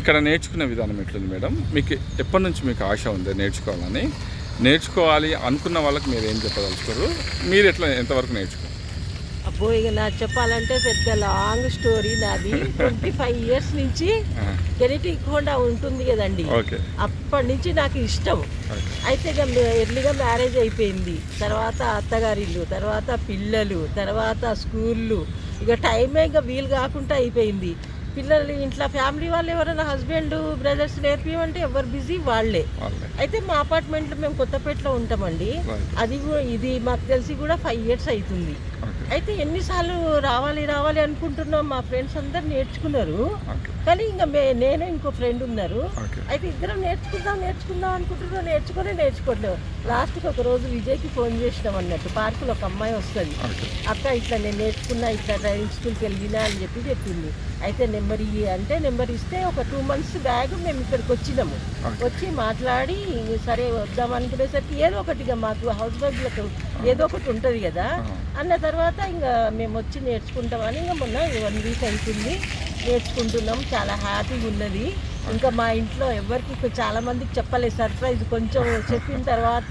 ఇక్కడ నేర్చుకునే విధానం ఎట్లుంది మేడం? మీకు ఎప్పటి నుంచి మీకు ఆశ ఉంది నేర్చుకోవాలని? నేర్చుకోవాలి అనుకున్న వాళ్ళకి మీరు ఏం చెప్పదలుచుకోరు? మీరు ఎంతవరకు నేర్చుకోవాలి? అబ్బో ఇక నాకు చెప్పాలంటే పెద్ద లాంగ్ స్టోరీ నాది. 25 years నుంచి కెనెటిక్ హోండా ఉంటుంది కదండి, అప్పటి నుంచి నాకు ఇష్టం. అయితే ఇక ఎర్లీగా మ్యారేజ్ అయిపోయింది, తర్వాత అత్తగారిల్లు, తర్వాత పిల్లలు, తర్వాత స్కూళ్ళు, ఇక టైమే ఇక వీలు కాకుండా అయిపోయింది. పిల్లలు ఇంట్లో ఫ్యామిలీ వాళ్ళు ఎవరైనా హస్బెండ్ బ్రదర్స్ నేర్పియమంటే ఎవరు బిజీ వాళ్ళే. అయితే మా అపార్ట్మెంట్లో మేము కొత్తపేటలో ఉంటామండి. అది ఇది మాకు తెలిసి కూడా 5 years అవుతుంది. అయితే ఎన్నిసార్లు రావాలి రావాలి అనుకుంటున్నాం. మా ఫ్రెండ్స్ అందరు నేర్చుకున్నారు, కానీ ఇంకా నేను ఇంకో ఫ్రెండ్ ఉన్నారు. అయితే ఇద్దరం నేర్చుకుందాం అనుకుంటున్నాం, నేర్చుకోవట్లేదు. లాస్ట్కి ఒక రోజు విజయ్కి ఫోన్ చేసినాం అన్నట్టు, పార్కులో ఒక అమ్మాయి వస్తుంది, అక్క ఇట్లా నేను నేర్చుకున్నా, ఇట్లా డ్రైవింగ్ స్కూల్కి వెళ్ళినా అని చెప్పింది. అయితే నెంబర్ ఇయ్యి అంటే నెంబర్ ఇస్తే ఒక 2 months బ్యాగ్ మేము ఇక్కడికి వచ్చినాము. వచ్చి మాట్లాడి సరే వద్దాం అనుకునేసరికి ఏదో ఒకటిగా మాకు హౌస్ వైఫ్లకు ఏదో ఒకటి ఉంటుంది కదా అన్న తర్వాత ఇంకా మేము వచ్చి నేర్చుకుంటామని ఇంకా మొన్న 1 week అవుతుంది నేర్చుకుంటున్నాం. చాలా హ్యాపీగా ఉన్నది. ఇంకా మా ఇంట్లో ఎవరికి చాలా మందికి చెప్పలేదు, సర్ప్రైజ్. కొంచెం చెప్పిన తర్వాత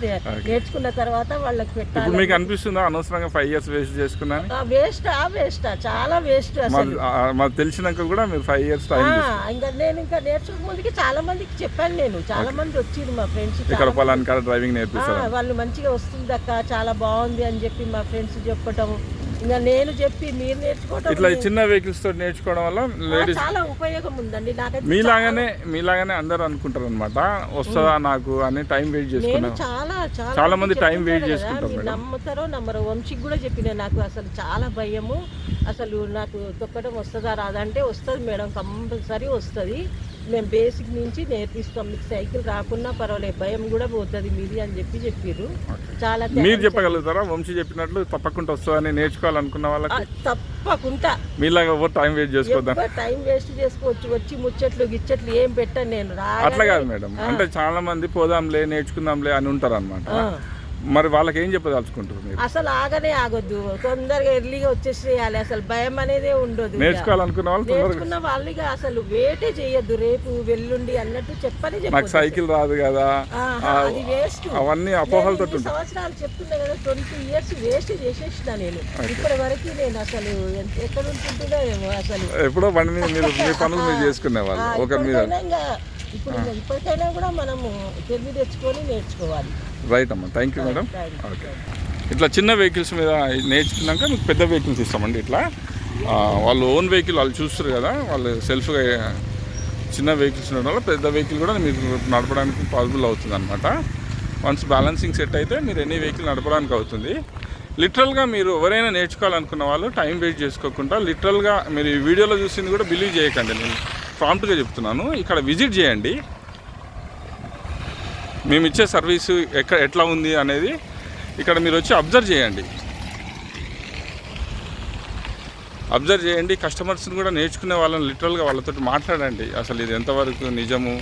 నేర్చుకున్న తర్వాత వాళ్ళకి పెట్టాలి. మీకు అనిపిస్తుందా అనవసరంగా 5 years వేస్ట్ చేసుకున్నా? వేస్టా చాలా వేస్ట్ అసలు. మాకు తెలిసినాక కూడా మీరు 5 years ఇంకా నేను ఇంకా నేర్చుకునే ముందుకి చాలా మందికి చెప్పాను. నేను చాలా మంది వచ్చింది మా ఫ్రెండ్స్, ఇక్కడ పొలానికి డ్రైవింగ్ నేర్పిస్తారు, వాళ్ళు మంచిగా వస్తుంది అక్క, చాలా బాగుంది అని చెప్పి మా ఫ్రెండ్స్ చెప్పటం, ఇంకా నేను చెప్పి మీరు నేర్చుకోవటం. ఇట్లా చిన్న వెహికల్స్ తోటి నేర్చుకోవడం వల్ల లేడీస్ చాలా ఉపయోగం ఉందండి. నాకైతే మీలాగానే అందరూ అనుకుంటారు అనమాట, వస్తుందా నాకు అని టైం వెయిట్ చేసుకున్నాను. చాలా మంది టైం వెయిట్ చేసుకుంటారు. నమ్ముతారో నమ్మరో, వంశీకి కూడా చెప్పిన నాకు అసలు చాలా భయము, అసలు నాకు తొక్కడం వస్తుందా రాదా అంటే వస్తుంది మేడం, కంపల్సరీ వస్తుంది, మేము బేసిక్ నుంచి నేర్పిస్తాం, మీకు సైకిల్ రాకున్నా పర్వాలేదు, భయం కూడా పోతుంది మీది అని చెప్పారు. చాలా మీరు చెప్పగలుగుతారా వంశీ చెప్పినట్లు తప్పకుండా వస్తుందని నేర్చుకోవాలనుకున్న వాళ్ళకి? తప్పకుండా. మీలాగా టైం వేస్ట్ చేసుకోవద్దా? టైం వేస్ట్ చేసుకోవచ్చు. వచ్చి ముచ్చట్లు గిచ్చట్లు ఏం పెట్టాను నేను. అట్లా కాదు మేడం, అంటే చాలా మంది పోదాంలే నేర్చుకుందాంలే అని ఉంటారు అనమాట. మరి వాళ్ళకి ఏం చెప్పదలుచుకుంటారు మీరు? అసలు ఆగొద్దు, తొందరగా ఎర్లీగా వచ్చేసేయాలి, అసలు భయం అనేది ఉండదు. నేర్చుకోవాలనుకున్న వాళ్ళు అసలు వేటే చేయొద్దు, రేపు వెల్లుండి అన్నట్టు చెప్పని నాకు సైకిల్ రాదు కదా, అది వేస్ట్. అవన్నీ అపోహలతో సంవత్సరాలు చెప్తున్నా కదా, 20 years వేస్ట్ చేసేసిన నేను. ఇప్పటి వరకు నేను అసలు ఎక్కడ ఉంటుందో ఏమో, అసలు ఎప్పుడో బండి మీద మీరు మీ పనులు మీరు చేసుకునే వాళ్ళు ఒక మీద. ఇప్పటికైనా కూడా మనము తెలివి తెచ్చుకొని నేర్చుకోవాలి. రైట్ అమ్మా, థ్యాంక్ యూ మేడం. ఓకే, ఇట్లా చిన్న వెహికల్స్ మీద నేర్చుకున్నాక మీకు పెద్ద వెహికల్స్ ఇస్తామండి. ఇట్లా వాళ్ళు ఓన్ వెహికల్ వాళ్ళు చూస్తారు కదా, వాళ్ళు సెల్ఫ్గా చిన్న వెహికల్స్ ఉండడం వల్ల పెద్ద వెహికల్ కూడా మీకు నడపడానికి పాసిబుల్ అవుతుంది అనమాట. వన్స్ బ్యాలెన్సింగ్ సెట్ అయితే మీరు ఎన్ని వెహికల్ నడపడానికి అవుతుంది. లిటరల్గా మీరు ఎవరైనా నేర్చుకోవాలనుకున్న వాళ్ళు టైం వేస్ట్ చేసుకోకుండా లిటరల్గా మీరు ఈ వీడియోలో చూసింది కూడా బిలీవ్ చేయకండి, నేను ప్రాంప్ట్గా చెప్తున్నాను. ఇక్కడ విజిట్ చేయండి, మేము ఇచ్చే సర్వీసు ఎట్లా ఉంది అనేది ఇక్కడ మీరు వచ్చి అబ్జర్వ్ చేయండి. కస్టమర్స్ని కూడా నేర్చుకునే వాళ్ళని లిటరల్గా వాళ్ళతో మాట్లాడండి, అసలు ఇది ఎంతవరకు నిజము,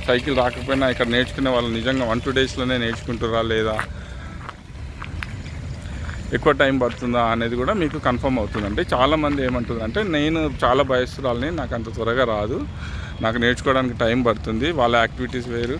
సైకిల్ రాకపోయినా ఇక్కడ నేర్చుకునే వాళ్ళు నిజంగా 1-2 daysలోనే నేర్చుకుంటారా లేదా, ఎక్కువ టైం పడుతుందా అనేది కూడా మీకు కన్ఫర్మ్ అవుతుందండి. చాలామంది ఏమంటుందంటే నేను చాలా భయస్తురాలని, నాకు అంత త్వరగా రాదు, నాకు నేర్చుకోవడానికి టైం పడుతుంది, వాళ్ళ యాక్టివిటీస్ వేరు,